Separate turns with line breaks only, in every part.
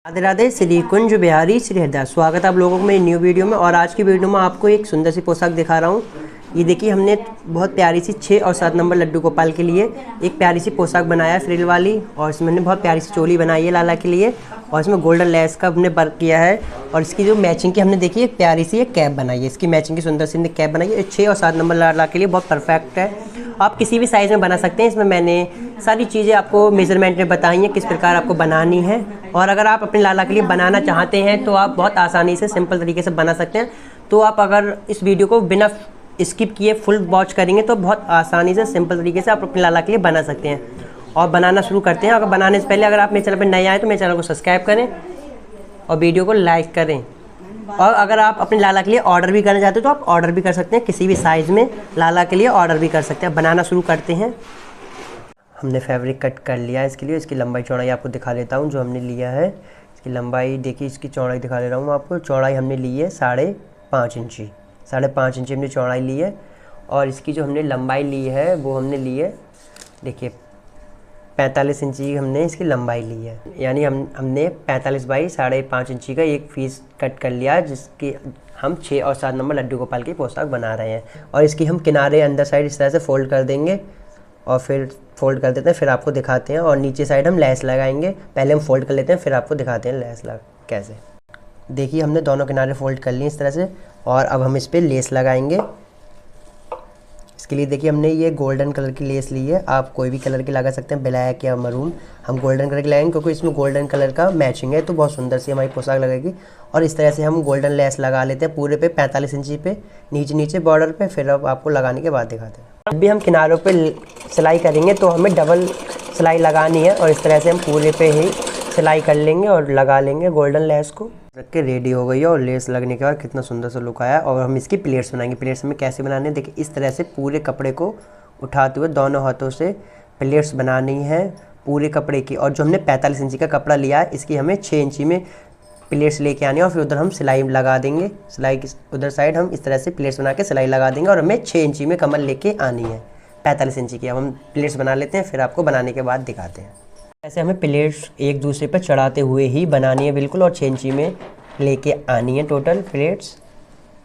राधे राधे। श्री कुंज बिहारी श्री हरदास। स्वागत है आप लोगों को मेरी न्यू वीडियो में। और आज की वीडियो में आपको एक सुंदर सी पोशाक दिखा रहा हूँ। ये देखिए, हमने बहुत प्यारी सी 6 और 7 नंबर लड्डू गोपाल के लिए एक प्यारी सी पोशाक बनाया है फ्रिल वाली। और इसमें हमने बहुत प्यारी सी चोली बनाई है लाला के लिए, और इसमें गोल्डन लेस का हमने वर्क किया है। और इसकी जो मैचिंग की हमने देखी एक प्यारी सी एक कैप बनाई है। इसकी मैचिंग की सुंदर सी कैप बनाई है। 6 और 7 नंबर लाला के लिए बहुत परफेक्ट है। आप किसी भी साइज़ में बना सकते हैं। इसमें मैंने सारी चीज़ें आपको मेजरमेंट में बताई हैं किस प्रकार आपको बनानी है। और अगर आप अपने लाला के लिए बनाना चाहते हैं तो आप बहुत आसानी से सिंपल तरीके से बना सकते हैं। तो आप अगर इस वीडियो को बिना स्किप किए फुल वॉच करेंगे तो बहुत आसानी से सिंपल तरीके से आप अपने लाला के लिए बना सकते हैं। और बनाना शुरू करते हैं। अगर बनाने से पहले अगर आप मेरे चैनल पर नए आए तो मेरे चैनल को सब्सक्राइब करें और वीडियो को लाइक करें। और अगर आप अपने लाला के लिए ऑर्डर भी करना चाहते हो तो आप ऑर्डर भी कर सकते हैं। किसी भी साइज़ में लाला के लिए ऑर्डर भी कर सकते हैं। बनाना शुरू करते हैं। हमने फैब्रिक कट कर लिया है इसके लिए। इसकी लंबाई चौड़ाई आपको दिखा देता हूँ जो हमने लिया है। इसकी लंबाई देखिए, इसकी चौड़ाई दिखा दे रहा हूँ आपको। चौड़ाई हमने ली है 5.5 इंची। 5.5 इंची हमने चौड़ाई ली है। और इसकी जो हमने लंबाई ली है वो हमने ली है, देखिए 45 इंची हमने इसकी लंबाई ली है। यानी हमने 45 बाई 5.5 इंची का एक पीस कट कर लिया है, जिसकी हम 6 और 7 नंबर लड्डू गोपाल की पोशाक बना रहे हैं। और इसकी हम किनारे अंदर साइड इस तरह से फोल्ड कर देंगे और फिर फोल्ड कर देते हैं, फिर आपको दिखाते हैं। और नीचे साइड हम लेस लगाएंगे। पहले हम फोल्ड कर लेते हैं, फिर आपको दिखाते हैं लेस लगा कैसे। देखिए, हमने दोनों किनारे फोल्ड कर लिए इस तरह से। और अब हम इस पर लेस लगाएंगे। इसके लिए देखिए, हमने ये गोल्डन कलर की लेस ली है। आप कोई भी कलर की लगा सकते हैं, ब्लैक या मरून। हम गोल्डन कलर की लगाएंगे क्योंकि इसमें गोल्डन कलर का मैचिंग है, तो बहुत सुंदर सी हमारी पोशाक लगेगी। और इस तरह से हम गोल्डन लेस लगा लेते हैं पूरे पे 45 इंची पे, नीचे बॉर्डर पे। फिर अब आपको लगाने के बाद दिखाते हैं। जब भी हम किनारों पे सिलाई करेंगे तो हमें डबल सिलाई लगानी है। और इस तरह से हम पूरे पे ही सिलाई कर लेंगे और लगा लेंगे गोल्डन लेस को। रख के रेडी हो गई है। और लेस लगने के बाद कितना सुंदर सा लुक आया। और हम इसकी प्लेट्स बनाएंगे। प्लेट्स में कैसे बनाने हैं देखिए, इस तरह से पूरे कपड़े को उठाते हुए दोनों हाथों से प्लेट्स बनानी है पूरे कपड़े की। और जो हमने 45 इंची का कपड़ा लिया है, इसकी हमें 6 इंची में प्लेट्स लेके आनी है। और फिर उधर हम सिलाई लगा देंगे। सिलाई की उधर साइड हम इस तरह से प्लेट्स बना के सिलाई लगा देंगे। और हमें 6 इंची में कमर लेके आनी है 45 इंची की। अब हम प्लेट्स बना लेते हैं, फिर आपको बनाने के बाद दिखाते हैं। ऐसे हमें प्लेट्स एक दूसरे पर चढ़ाते हुए ही बनानी है बिल्कुल। और 6 इंची में लेके आनी है टोटल प्लेट्स।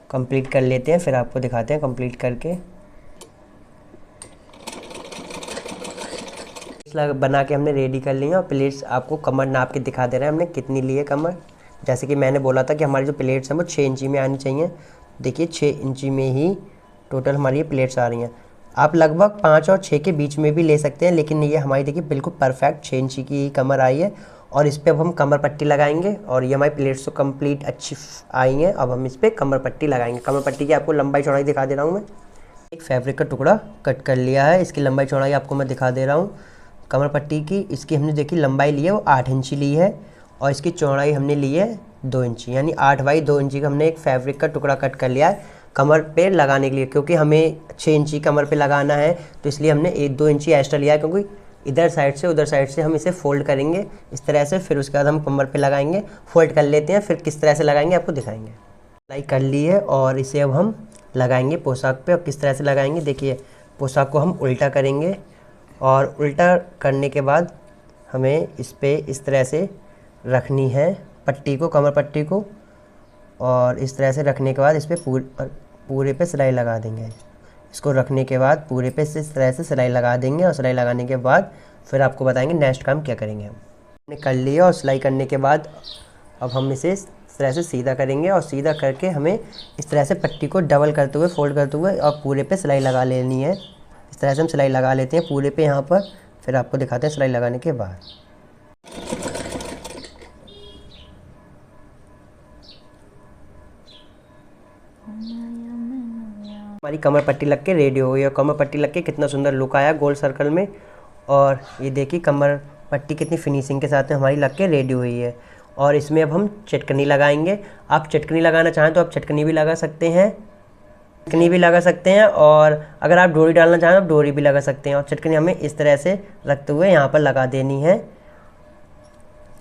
कंप्लीट कर लेते हैं, फिर आपको दिखाते हैं कंप्लीट करके। बना के हमने रेडी कर ली है। और प्लेट्स आपको कमर नाप के दिखा दे रहे हैं हमने कितनी ली है कमर। जैसे कि मैंने बोला था कि हमारी जो प्लेट्स हैं वो 6 इंची में आनी चाहिए। देखिए 6 इंची में ही टोटल हमारी ये प्लेट्स आ रही हैं। आप लगभग 5 और 6 के बीच में भी ले सकते हैं, लेकिन ये हमारी देखिए बिल्कुल परफेक्ट 6 इंची की कमर आई है। और इस पर अब हम कमर पट्टी लगाएंगे। और ये हमारी प्लेट्स तो कंप्लीट अच्छी आई हैं। अब हम इस पर कमर पट्टी लगाएंगे। कमर पट्टी की आपको लंबाई चौड़ाई दिखा दे रहा हूँ मैं। एक फैब्रिक का टुकड़ा कट कर लिया है। इसकी लंबाई चौड़ाई आपको मैं दिखा दे रहा हूँ कमर पट्टी की। इसकी हमने देखी लंबाई ली है वो 8 इंची ली है। और इसकी चौड़ाई हमने ली है 2 इंची, यानी 8 बाई 2 इंची का हमने एक फैब्रिक का टुकड़ा कट कर लिया है कमर पे लगाने के लिए। क्योंकि हमें 6 इंची कमर पे लगाना है, तो इसलिए हमने 2 इंची एक्स्ट्रा लिया है। क्योंकि इधर साइड से उधर साइड से हम इसे फोल्ड करेंगे इस तरह से। फिर उसके बाद हम कमर पे लगाएंगे। फोल्ड कर लेते हैं, फिर किस तरह से लगाएंगे आपको दिखाएंगे। सिलाई कर ली है और इसे अब हम लगाएंगे पोशाक पे। और किस तरह से लगाएंगे देखिए, पोशाक को हम उल्टा करेंगे। और उल्टा करने के बाद हमें इस पर इस तरह से रखनी है पट्टी को, कमर पट्टी को। और इस तरह से रखने के बाद इस पर पूरे पे सिलाई लगा देंगे। इसको रखने के बाद पूरे पे इस तरह से सिलाई लगा देंगे। और सिलाई लगाने के बाद फिर आपको बताएंगे नेक्स्ट काम क्या करेंगे। हमने कर लिया। और सिलाई करने के बाद अब हम इसे इस तरह से सीधा करेंगे। और सीधा करके हमें इस तरह से पट्टी को डबल करते हुए फोल्ड करते हुए और पूरे पे सिलाई लगा लेनी है। इस तरह से हम सिलाई लगा लेते हैं पूरे पे यहाँ पर। फिर आपको दिखाते हैं सिलाई लगाने के बाद। हमारी कमर पट्टी लग के रेडी हो गई। और कमर पट्टी लग के कितना सुंदर लुक आया गोल सर्कल में। और ये देखिए कमर पट्टी कितनी फिनिशिंग के साथ हमारी लग के रेडी हुई है। और इसमें अब हम चटकनी लगाएंगे। आप चटकनी लगाना चाहें तो आप चटकनी भी लगा सकते हैं, और अगर आप डोरी डालना चाहें तो डोरी भी लगा सकते हैं। और चटकनी हमें इस तरह से रखते हुए यहाँ पर लगा देनी है।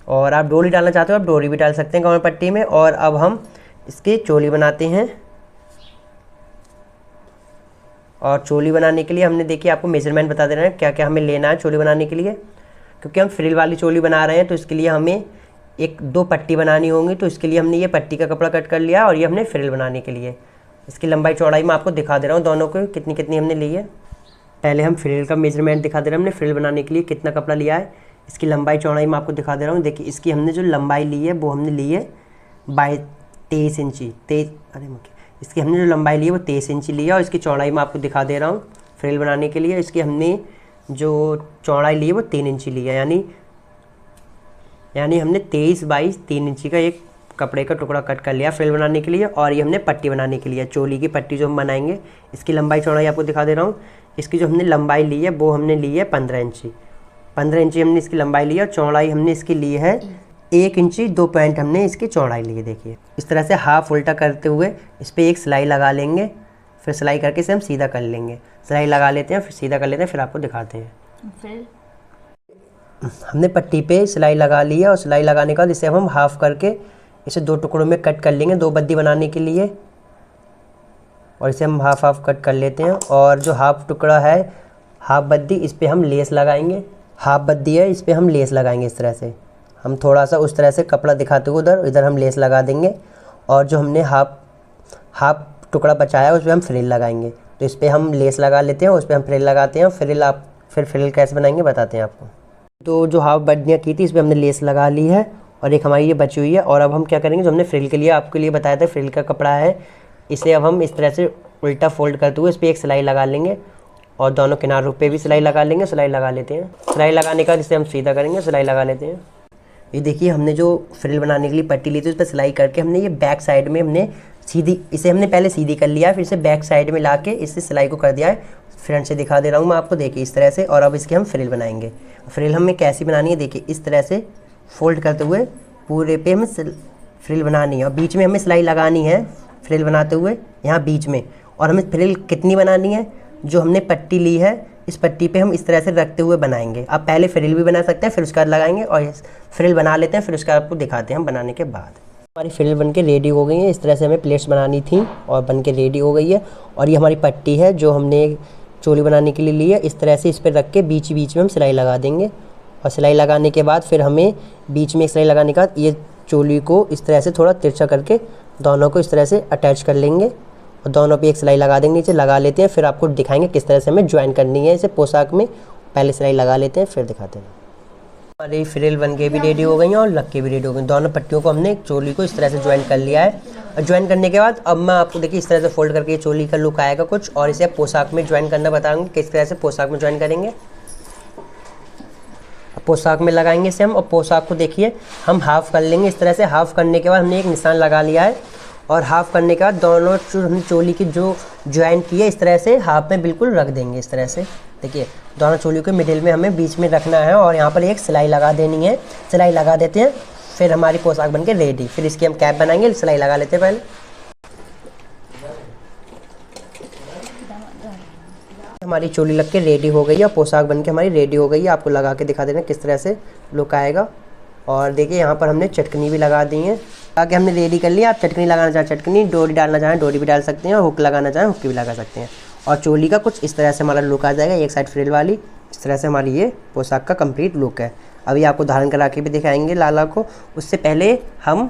और आप डोरी डालना चाहते हो आप डोरी भी डाल सकते हैं कमर पट्टी में। और अब हम इसकी चोली बनाते हैं। और चोली बनाने के लिए हमने देखिए आपको मेजरमेंट बता दे रहे हैं क्या क्या हमें लेना है चोली बनाने के लिए। क्योंकि हम फ्रिल वाली चोली बना रहे हैं तो इसके लिए हमें एक 2 पट्टी बनानी होंगी, तो इसके लिए हमने ये पट्टी का कपड़ा कट कर लिया और ये हमने फ्रिल बनाने के लिए। इसकी लंबाई चौड़ाई मैं आपको दिखा दे रहा हूँ दोनों को कितनी कितनी हमने ली है। पहले हम फ्रिल का मेजरमेंट दिखा दे रहे हैं, हमने फ्रिल बनाने के लिए कितना कपड़ा लिया है। इसकी लंबाई चौड़ाई मैं आपको दिखा दे रहा हूँ। देखिए इसकी हमने जो लंबाई ली है वो हमने ली है 23 इंची। इसकी हमने जो लंबाई ली है वो 23 इंची ली है और इसकी चौड़ाई मैं आपको दिखा दे रहा हूँ फ्रिल बनाने के लिए। इसकी हमने जो चौड़ाई ली है वो 3 इंची ली है, यानी हमने 23 बाई 3 इंची का एक कपड़े का टुकड़ा कट कर लिया फ्रिल बनाने के लिए। और ये हमने पट्टी बनाने के लिए, चोली की पट्टी जो हम बनाएंगे, इसकी लंबाई चौड़ाई आपको दिखा दे रहा हूँ। इसकी जो हमने लंबाई ली है वो हमने ली है 15 इंची। 15 इंची हमने इसकी लंबाई ली है और चौड़ाई हमने इसकी ली है 1 इंची 2 पॉइंट हमने इसकी चौड़ाई ली है। देखिए इस तरह से हाफ उल्टा करते हुए इस पर एक सिलाई लगा लेंगे, फिर सिलाई करके इसे हम सीधा कर लेंगे। सिलाई लगा लेते हैं, फिर सीधा कर लेते हैं, फिर आपको दिखाते हैं। फिर हमने पट्टी पे सिलाई लगा ली है और सिलाई लगाने के बाद इसे हम हाफ करके इसे 2 टुकड़ों में कट कर लेंगे 2 बद्दी बनाने के लिए। और इसे हम हाफ कट कर लेते हैं। और जो हाफ टुकड़ा है, हाफ बद्दी, इस पर हम लेस लगाएंगे। हाफ बद्दी है, इस पर हम लेस लगाएंगे। इस तरह से हम थोड़ा सा उस तरह से कपड़ा दिखाते हुए इधर हम लेस लगा देंगे। और जो हमने हाफ टुकड़ा बचाया है उस पर हम फ्रिल लगाएंगे। तो इस पर हम लेस लगा लेते हैं, उस पर हम फ्रिल लगाते हैं। फिर फ्रिल कैसे बनाएंगे बताते हैं आपको। तो जो हाफ बद्दियाँ की थी इस पर हमने लेस लगा ली है और एक हमारी ये बची हुई है। और अब हम क्या करेंगे, जो हमने फ्रिल के लिए आपके लिए बताया था फ्रिल का कपड़ा है, इसे अब हम इस तरह से उल्टा फोल्ड करते हुए इस पर एक सिलाई लगा लेंगे और दोनों किनारों पे भी सिलाई लगा लेंगे। सिलाई लगा लेते हैं। सिलाई लगाने का इसे हम सीधा करेंगे, सिलाई लगा लेते हैं। ये देखिए हमने जो फ्रिल बनाने के लिए पट्टी ली थी उस पर सिलाई करके हमने ये बैक साइड में हमने इसे हमने पहले सीधी कर लिया है, फिर इसे बैक साइड में ला के इससे सिलाई को कर दिया है। फ्रंट से दिखा दे रहा हूँ मैं आपको, देखिए इस तरह से। और अब इसके हम फ्रिल बनाएंगे। फ्रिल हमें कैसी बनानी है, देखिए इस तरह से फोल्ड करते हुए पूरे पे हमें फ्रिल बनानी है और बीच में हमें सिलाई लगानी है फ्रिल बनाते हुए यहाँ बीच में। और हमें फ्रिल कितनी बनानी है, जो हमने पट्टी ली है इस पट्टी पे हम इस तरह से रखते हुए बनाएंगे। आप पहले फ्रिल भी बना सकते हैं, फिर उसके बाद लगाएंगे और फ्रिल बना लेते हैं, फिर उसका आपको दिखाते हैं हम बनाने के बाद। हमारी फ्रिल बन के रेडी हो गई है। इस तरह से हमें प्लेट्स बनानी थी और बन के रेडी हो गई है। और ये हमारी पट्टी है जो हमने चोली बनाने के लिए ली है। इस तरह से इस पर रख के बीच में हम सिलाई लगा देंगे। और सिलाई लगाने के बाद फिर हमें बीच में सिलाई लगाने के बाद ये चोली को इस तरह से थोड़ा तिरछा करके दोनों को इस तरह से अटैच कर लेंगे और दोनों पे एक सिलाई लगा देंगे। नीचे लगा लेते हैं, फिर आपको दिखाएंगे किस तरह से हमें ज्वाइन करनी है इसे पोशाक में। पहले सिलाई लगा लेते हैं, फिर दिखाते हैं। हमारी फ्रिल बन के भी रेडी हो गई हैं और लग के भी रेडी हो गई। दोनों पट्टियों को हमने चोली को इस तरह से ज्वाइन कर लिया है। और ज्वाइन करने के बाद अब मैं आपको देखिए इस तरह से फोल्ड करके चोली का लुक आएगा कुछ। और इसे पोशाक में ज्वाइन करना बताऊँगी किस तरह से पोशाक में ज्वाइन करेंगे। पोशाक में लगाएंगे इसे हम। और पोशाक को देखिए हम हाफ़ कर लेंगे इस तरह से। हाफ़ करने के बाद हमने एक निशान लगा लिया है और हाफ़ करने के बाद दोनों हमने चोली की जो ज्वाइन की है इस तरह से हाफ में बिल्कुल रख देंगे इस तरह से। देखिए दोनों चोली के मिडिल में हमें बीच में रखना है और यहाँ पर एक सिलाई लगा देनी है। सिलाई लगा देते हैं, फिर हमारी पोशाक बन के रेडी। फिर इसकी हम कैप बनाएंगे। सिलाई लगा लेते हैं पहले। हमारी चोली लग के रेडी हो गई है, पोशाक बन के हमारी रेडी हो गई है। आपको लगा के दिखा देना किस तरह से लुक आएगा। और देखिए यहाँ पर हमने चटकनी भी लगा दी है। आगे हमने रेडी कर लिया। आप चटकनी लगाना चाहें चटकनी, डोरी डालना चाहें डोरी भी डाल सकते हैं और हुक लगाना चाहें हुक भी लगा सकते हैं। और चोली का कुछ इस तरह से हमारा लुक आ जाएगा, एक साइड फ्रिल वाली। इस तरह से हमारी ये पोशाक का कंप्लीट लुक है। अभी आपको धारण करा के भी दिखाएंगे लाला को। उससे पहले हम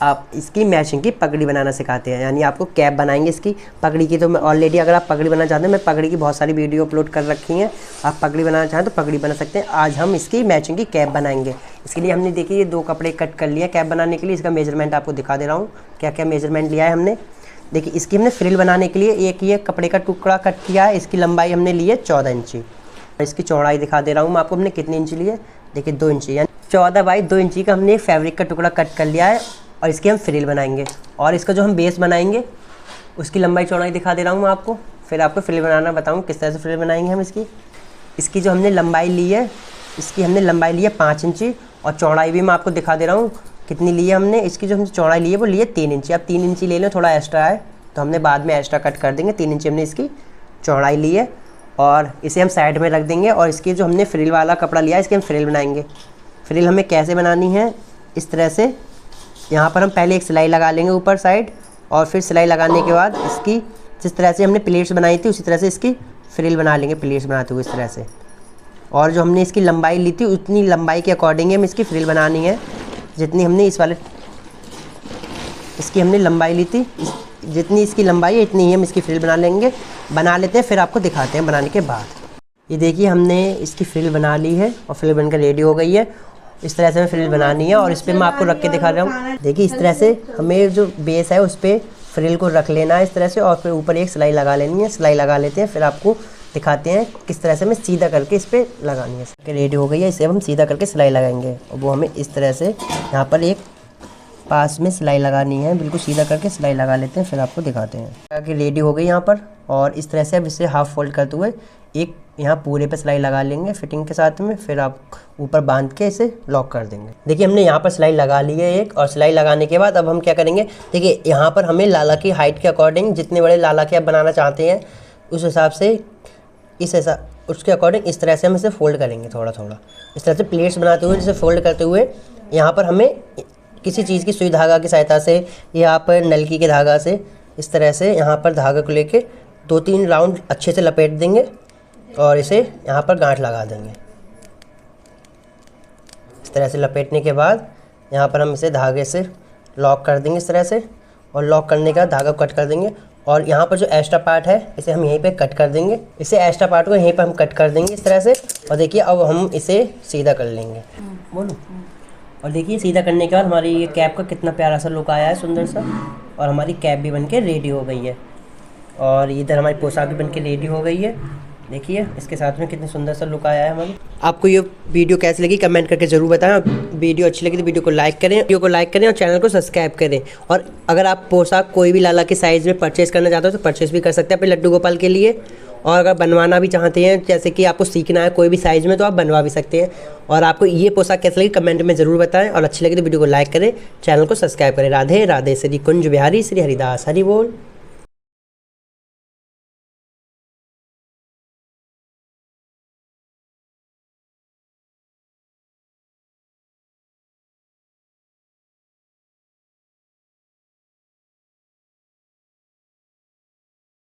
आप इसकी मैचिंग की पगड़ी बनाना सिखाते हैं, यानी आपको कैप बनाएंगे इसकी पगड़ी की। तो मैं ऑलरेडी अगर आप पगड़ी बनाना चाहते हैं, मैं पगड़ी की बहुत सारी वीडियो अपलोड कर रखी हैं। आप पगड़ी बनाना चाहें तो पगड़ी बना सकते हैं। आज हम इसकी मैचिंग की कैप बनाएंगे। इसके लिए हमने देखिए ये 2 कपड़े कट कर लिया कैप बनाने के लिए। इसका मेजरमेंट आपको दिखा दे रहा हूँ क्या क्या मेजरमेंट लिया है हमने। देखिए इसकी हमने फ्रिल बनाने के लिए एक ये कपड़े का टुकड़ा कट किया है। इसकी लंबाई हमने ली है 14 इंची। इसकी चौड़ाई दिखा दे रहा हूँ मैं आपको हमने कितनी इंची ली है। देखिए 2 इंची, यानी 14 बाई 2 इंची का हमने फैब्रिक का टुकड़ा कट कर लिया है और इसकी हम फ्रिल बनाएंगे। और इसका जो हम बेस बनाएंगे उसकी लंबाई चौड़ाई दिखा दे रहा हूँ मैं आपको। फिर आपको फ्रिल बनाना बताऊँ किस तरह से फ्रिल बनाएंगे हम इसकी जो हमने लंबाई ली है, इसकी हमने लंबाई ली है 5 इंची और चौड़ाई भी मैं आपको दिखा दे रहा हूँ कितनी ली है हमने। इसकी जो हमने चौड़ाई ली है वो ली है 3 इंची। अब 3 इंची ले लें, थोड़ा एक्स्ट्रा है तो हमने बाद में एक्स्ट्रा कट कर देंगे। 3 इंची हमने इसकी चौड़ाई ली है और इसे हम साइड में रख देंगे। और इसकी जो हमने फ्रिल वाला कपड़ा लिया है इसकी हम फ्रिल बनाएंगे। फ्रिल हमें कैसे बनानी है, इस तरह से यहाँ पर हम पहले एक सिलाई लगा लेंगे ऊपर साइड और फिर सिलाई लगाने के बाद इसकी जिस तरह से हमने प्लेट्स बनाई थी उसी तरह से इसकी फ्रिल बना लेंगे। प्लेट्स बनाते हुए इस तरह से और जो हमने इसकी लंबाई ली थी उतनी लंबाई के अकॉर्डिंग हम इसकी फ्रिल बनानी है। जितनी हमने इसकी हमने लंबाई ली थी, जितनी इसकी लंबाई है इतनी ही हम इसकी फ्रिल बना लेते हैं, फिर आपको दिखाते हैं बनाने के बाद। ये देखिए हमने इसकी फ्रिल बना ली है और फ्रिल बनकर रेडी हो गई है। इस तरह से हमें फ्रिल बनानी है और इस पर मैं आपको रख के दिखा रहा हूँ। देखिए इस तरह से हमें जो बेस है उस पर फ्रिल को रख लेना है इस तरह से, और फिर ऊपर एक सिलाई लगा लेनी है। सिलाई लगा लेते हैं, फिर आपको दिखाते हैं किस तरह से हमें सीधा करके इस पर लगानी है। रेडी हो गई है, इसे हम सीधा करके सिलाई लगाएंगे और वो हमें इस तरह से यहाँ पर एक पास में सिलाई लगानी है। बिल्कुल सीधा करके सिलाई लगा लेते हैं, फिर आपको दिखाते हैं। आगे रेडी हो गई यहाँ पर, और इस तरह से अब इसे हाफ फोल्ड करते हुए एक यहाँ पूरे पे सिलाई लगा लेंगे फिटिंग के साथ में, फिर आप ऊपर बांध के इसे लॉक कर देंगे। देखिए हमने यहाँ पर सिलाई लगा ली है एक, और सिलाई लगाने के बाद अब हम क्या करेंगे, देखिए यहाँ पर हमें लाला की हाइट के अकॉर्डिंग, जितने बड़े लाला के आप बनाना चाहते हैं उस हिसाब से, उसके अकॉर्डिंग इस तरह से हम इसे फोल्ड करेंगे थोड़ा थोड़ा। इस तरह से प्लेट्स बनाते हुए जिसे फोल्ड करते हुए यहाँ पर हमें किसी चीज़ की सुई धागा की सहायता से या पर नलकी के धागा से इस तरह से यहाँ पर धागा को लेके 2-3 राउंड अच्छे से लपेट देंगे और इसे यहाँ पर गांठ लगा देंगे। इस तरह से लपेटने के बाद यहाँ पर हम इसे धागे से लॉक कर देंगे इस तरह से, और लॉक करने का धागा को कट कर देंगे। और यहाँ पर जो एक्स्ट्रा पार्ट है इसे हम यहीं पे कट कर देंगे। इसे एक्स्ट्रा पार्ट को यहीं पर हम कट कर देंगे इस तरह से। और देखिए अब हम इसे सीधा कर लेंगे। बोलो। और देखिए सीधा करने के बाद हमारी ये कैप का कितना प्यारा सा लुक आया है, सुंदर सा। और हमारी कैप भी बनके रेडी हो गई है, और इधर हमारी पोशाक भी बनके रेडी हो गई है। देखिए इसके साथ में कितनी सुंदर सा लुक आया है हमारी। आपको ये वीडियो कैसी लगी कमेंट करके ज़रूर बताएं। वीडियो अच्छी लगी तो वीडियो को लाइक करें और चैनल को सब्सक्राइब करें। और अगर आप पोशाक कोई भी लाला के साइज़ में परचेज़ करना चाहते हो तो परचेज़ भी कर सकते हैं अपने लड्डू गोपाल के लिए। और अगर बनवाना भी चाहते हैं, जैसे कि आपको सीखना है कोई भी साइज़ में, तो आप बनवा भी सकते हैं। और आपको ये पोशाक कैसी लगी कमेंट में ज़रूर बताएं, और अच्छी लगी तो वीडियो को लाइक करें, चैनल को सब्सक्राइब करें। राधे राधे। श्री कुंज बिहारी श्री हरिदास हरि बोल।